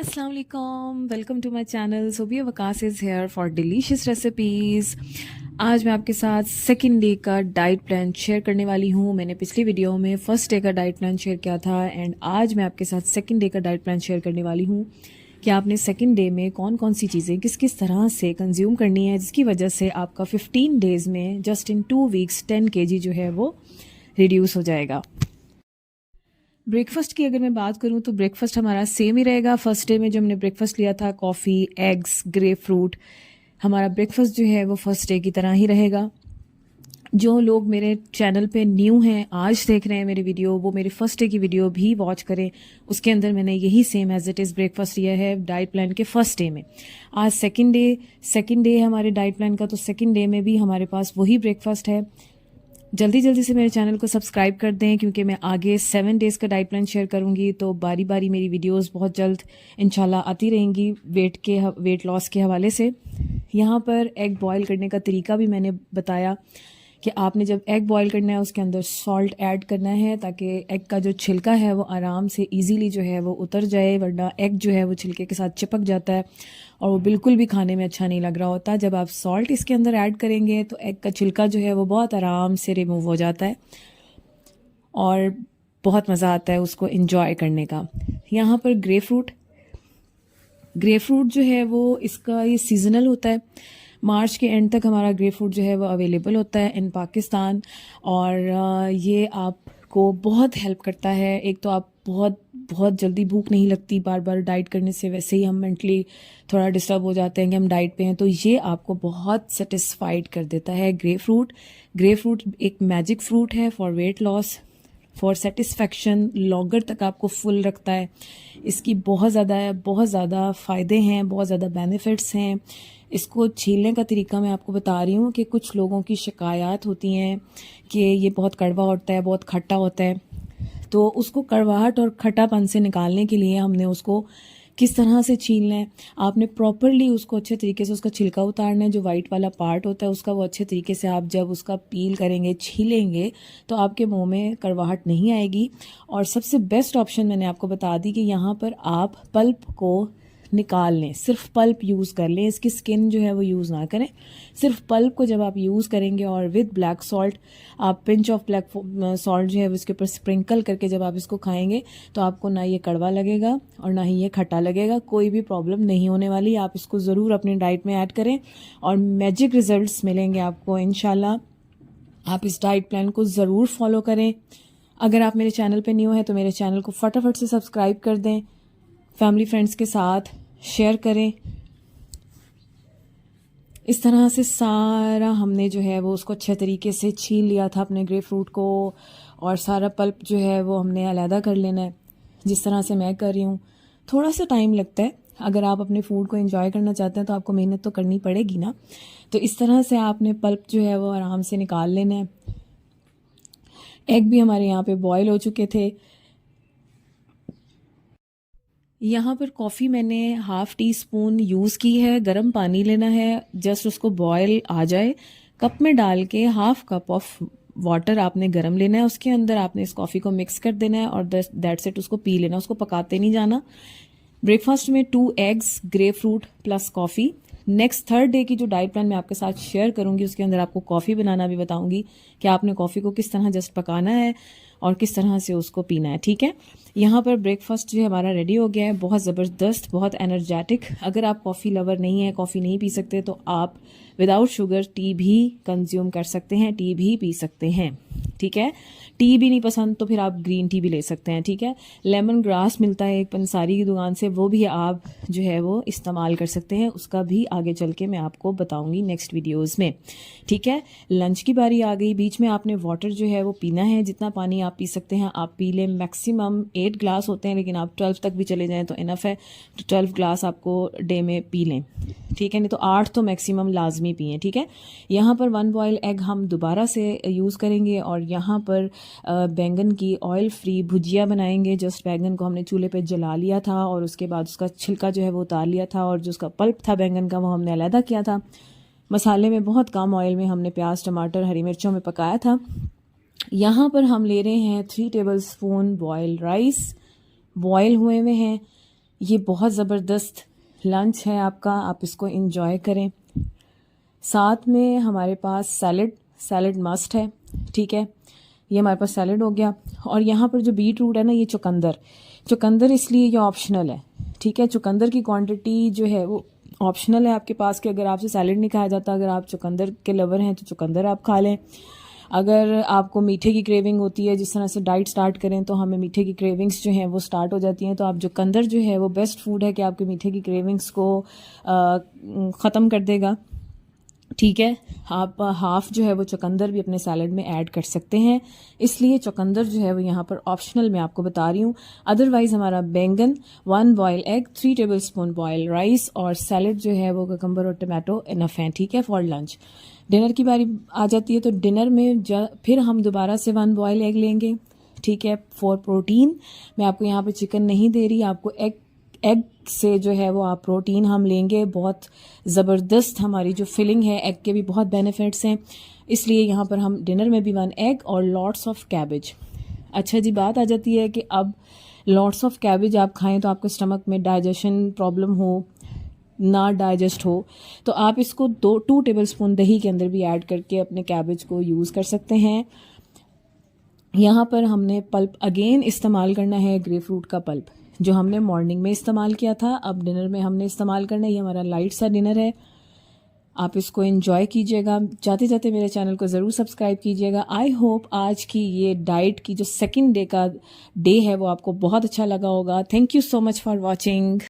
अस्सलाम वालेकुम, welcome to my channel. Sobia Waqas is here for delicious recipes. आज मैं आपके साथ सेकंड डे का डाइट प्लान शेयर करने वाली हूँ। मैंने पिछली वीडियो में फ़र्स्ट डे का डाइट प्लान शेयर किया था एंड आज मैं आपके साथ सेकंड डे का डाइट प्लान शेयर करने वाली हूँ कि आपने सेकंड डे में कौन कौन सी चीज़ें किस किस तरह से कंज्यूम करनी है, जिसकी वजह से आपका 15 डेज़ में जस्ट इन 2 वीक्स 10 kg जो है वो रिड्यूस हो जाएगा। ब्रेकफास्ट की अगर मैं बात करूं तो ब्रेकफास्ट हमारा सेम ही रहेगा। फर्स्ट डे में जो हमने ब्रेकफास्ट लिया था, कॉफ़ी, एग्स, ग्रेप फ्रूट, हमारा ब्रेकफास्ट जो है वो फर्स्ट डे की तरह ही रहेगा। जो लोग मेरे चैनल पे न्यू हैं, आज देख रहे हैं मेरी वीडियो, वो मेरी फर्स्ट डे की वीडियो भी वॉच करें। उसके अंदर मैंने यही same as it is breakfast लिया है डाइट प्लान के फर्स्ट डे में। आज सेकंड डे है हमारे डाइट प्लान का, तो सेकंड डे में भी हमारे पास वही ब्रेकफास्ट है। जल्दी जल्दी से मेरे चैनल को सब्सक्राइब कर दें क्योंकि मैं आगे 7 डेज़ का डाइट प्लान शेयर करूंगी, तो बारी बारी मेरी वीडियोस बहुत जल्द इंशाल्लाह आती रहेंगी वेट लॉस के हवाले से। यहाँ पर एग बॉयल करने का तरीका भी मैंने बताया कि आपने जब एग बॉयल करना है उसके अंदर सॉल्ट ऐड करना है ताकि एग का जो छिलका है वो आराम से इजीली जो है वो उतर जाए, वरना एग जो है वो छिलके के साथ चिपक जाता है और वो बिल्कुल भी खाने में अच्छा नहीं लग रहा होता। जब आप सॉल्ट इसके अंदर ऐड करेंगे तो एग का छिलका जो है वो बहुत आराम से रिमूव हो जाता है और बहुत मज़ा आता है उसको एंजॉय करने का। यहाँ पर ग्रेप फ्रूट जो है वो इसका ये सीजनल होता है। मार्च के एंड तक हमारा ग्रेप फ्रूट जो है वो अवेलेबल होता है इन पाकिस्तान और ये आपको बहुत हेल्प करता है। एक तो आप बहुत जल्दी भूख नहीं लगती बार बार डाइट करने से, वैसे ही हम मेंटली थोड़ा डिस्टर्ब हो जाते हैं कि हम डाइट पे हैं, तो ये आपको बहुत सेटिस्फाइड कर देता है। ग्रेप फ्रूट एक मैजिक फ्रूट है for weight loss, for satisfaction, longer तक आपको फुल रखता है। इसकी बहुत ज़्यादा फ़ायदे हैं, बहुत ज़्यादा बेनिफिट्स हैं। इसको छीलने का तरीका मैं आपको बता रही हूँ कि कुछ लोगों की शिकायत होती हैं कि ये बहुत कड़वा होता है, बहुत खट्टा होता है, तो उसको कड़वाहट और खट्टापन से निकालने के लिए हमने उसको किस तरह से छीलना है, आपने प्रॉपरली उसको अच्छे तरीके से उसका छिलका उतारना है। जो वाइट वाला पार्ट होता है उसका, वो अच्छे तरीके से आप जब उसका पील करेंगे, छीलेंगे, तो आपके मुंह में कड़वाहट नहीं आएगी। और सबसे बेस्ट ऑप्शन मैंने आपको बता दी कि यहाँ पर आप पल्प को निकाल लें, सिर्फ पल्प यूज़ कर लें, इसकी स्किन जो है वो यूज़ ना करें। सिर्फ पल्प को जब आप यूज़ करेंगे और विद ब्लैक सॉल्ट, आप पिंच ऑफ ब्लैक सॉल्ट जो है उसके ऊपर स्प्रिंकल करके जब आप इसको खाएंगे तो आपको ना ये कड़वा लगेगा और ना ही ये खट्टा लगेगा, कोई भी प्रॉब्लम नहीं होने वाली। आप इसको ज़रूर अपनी डाइट में ऐड करें और मैजिक रिजल्ट्स मिलेंगे आपको इंशाल्लाह। आप इस डाइट प्लान को ज़रूर फॉलो करें। अगर आप मेरे चैनल पे न्यू हैं तो मेरे चैनल को फटाफट से सब्सक्राइब कर दें, फैमिली फ्रेंड्स के साथ शेयर करें। इस तरह से सारा हमने जो है वो उसको अच्छे तरीके से छील लिया था अपने ग्रेप फ्रूट को, और सारा पल्प जो है वो हमने अलहदा कर लेना है, जिस तरह से मैं कर रही हूँ। थोड़ा सा टाइम लगता है, अगर आप अपने फूड को एंजॉय करना चाहते हैं तो आपको मेहनत तो करनी पड़ेगी ना। तो इस तरह से आपने पल्प जो है वो आराम से निकाल लेना है। एग भी हमारे यहाँ पे बॉयल हो चुके थे। यहाँ पर कॉफ़ी मैंने हाफ़ टी स्पून यूज़ की है। गर्म पानी लेना है, जस्ट उसको बॉयल आ जाए, कप में डाल के हाफ़ कप ऑफ वाटर आपने गर्म लेना है, उसके अंदर आपने इस कॉफ़ी को मिक्स कर देना है और दैट्स इट, उसको पी लेना, उसको पकाते नहीं जाना। ब्रेकफास्ट में 2 eggs, grep fruit plus coffee. Next third day की जो डाइट प्लान मैं आपके साथ शेयर करूंगी उसके अंदर आपको कॉफ़ी बनाना भी बताऊंगी कि आपने कॉफ़ी को किस तरह जस्ट पकाना है और किस तरह से उसको पीना है, ठीक है। यहाँ पर ब्रेकफास्ट जो हमारा रेडी हो गया है, बहुत ज़बरदस्त, बहुत एनर्जेटिक। अगर आप कॉफ़ी लवर नहीं है, कॉफ़ी नहीं पी सकते, तो आप विदाउट शुगर टी भी कंज्यूम कर सकते हैं, टी भी पी सकते हैं, ठीक है। टी भी नहीं पसंद तो फिर आप ग्रीन टी भी ले सकते हैं, ठीक है। लेमन ग्रास मिलता है एक पंसारी की दुकान से, वो भी आप जो है वो इस्तेमाल कर सकते हैं, उसका भी आगे चल के मैं आपको बताऊंगी नेक्स्ट वीडियोस में, ठीक है। लंच की बारी आ गई, बीच में आपने वाटर जो है वो पीना है, जितना पानी आप पी सकते हैं आप पी लें। मैक्सिमम 8 ग्लास होते हैं, लेकिन आप 12 तक भी चले जाएं तो इनफ है, तो 12 ग्लास आपको डे में पी लें, ठीक है। नहीं तो 8 तो मैक्सिमम लाजमी पिए, ठीक है। यहाँ पर 1 बॉयल एग हम दोबारा से यूज़ करेंगे और यहाँ पर बैंगन की ऑयल फ्री भुजिया बनाएंगे। जस्ट बैंगन को हमने चूल्हे पे जला लिया था और उसके बाद उसका छिलका जो है वो उतार लिया था और जो उसका पल्प था बैंगन का वो हमने अलहदा किया था। मसाले में बहुत कम ऑयल में हमने प्याज, टमाटर, हरी मिर्चों में पकाया था। यहाँ पर हम ले रहे हैं 3 tablespoon boil rice, boil हुए हुए हैं। ये बहुत ज़बरदस्त लंच है आपका, आप इसको एंजॉय करें। साथ में हमारे पास सैलड मस्ट है, ठीक है। ये हमारे पास सैलड हो गया। और यहाँ पर जो बीट रूट है ना, ये चुकंदर इसलिए ये ऑप्शनल है, ठीक है। चुकंदर की क्वांटिटी जो है वो ऑप्शनल है आपके पास कि अगर आपसे सैलड नहीं खाया जाता, अगर आप चुकंदर के लवर हैं तो चुकंदर आप खा लें। अगर आपको मीठे की क्रेविंग होती है, जिस तरह से डाइट स्टार्ट करें तो हमें मीठे की क्रेविंग्स जो हैं वो स्टार्ट हो जाती हैं, तो आप चुकंदर जो है वो बेस्ट फूड है कि आपके मीठे की क्रेविंग्स को ख़त्म कर देगा, ठीक है। आप हाफ जो है वो चुकंदर भी अपने सैलड में ऐड कर सकते हैं, इसलिए चुकंदर जो है वो यहाँ पर ऑप्शनल मैं आपको बता रही हूँ। अदरवाइज़ हमारा बैंगन, 1 boil egg, 3 tablespoon boil rice और सैलड जो है वो ककम्बर और टमाटो इनफ हैं, ठीक है, फॉर लंच। डिनर की बारी आ जाती है तो डिनर में फिर हम दोबारा से 1 बॉयल एग लेंगे, ठीक है, फॉर प्रोटीन। मैं आपको यहाँ पे चिकन नहीं दे रही, आपको एग से जो है वो आप प्रोटीन हम लेंगे। बहुत ज़बरदस्त हमारी जो फिलिंग है, एग के भी बहुत बेनिफिट्स हैं, इसलिए यहाँ पर हम डिनर में भी 1 एग और लॉट्स ऑफ कैबेज। अच्छा जी, बात आ जाती है कि अब लॉट्स ऑफ कैबेज आप खाएं तो आपके स्टमक में डाइजेशन प्रॉब्लम हो, ना डाइजेस्ट हो, तो आप इसको 2 टेबलस्पून दही के अंदर भी ऐड करके अपने कैबेज को यूज़ कर सकते हैं। यहाँ पर हमने पल्प अगेन इस्तेमाल करना है, ग्रेप फ्रूट का पल्प जो हमने मॉर्निंग में इस्तेमाल किया था, अब डिनर में हमने इस्तेमाल करना है। ये हमारा लाइट सा डिनर है, आप इसको एंजॉय कीजिएगा। जाते जाते मेरे चैनल को ज़रूर सब्सक्राइब कीजिएगा। आई होप आज की ये डाइट की जो सेकंड डे का डे है वो आपको बहुत अच्छा लगा होगा। Thank you so much for watching.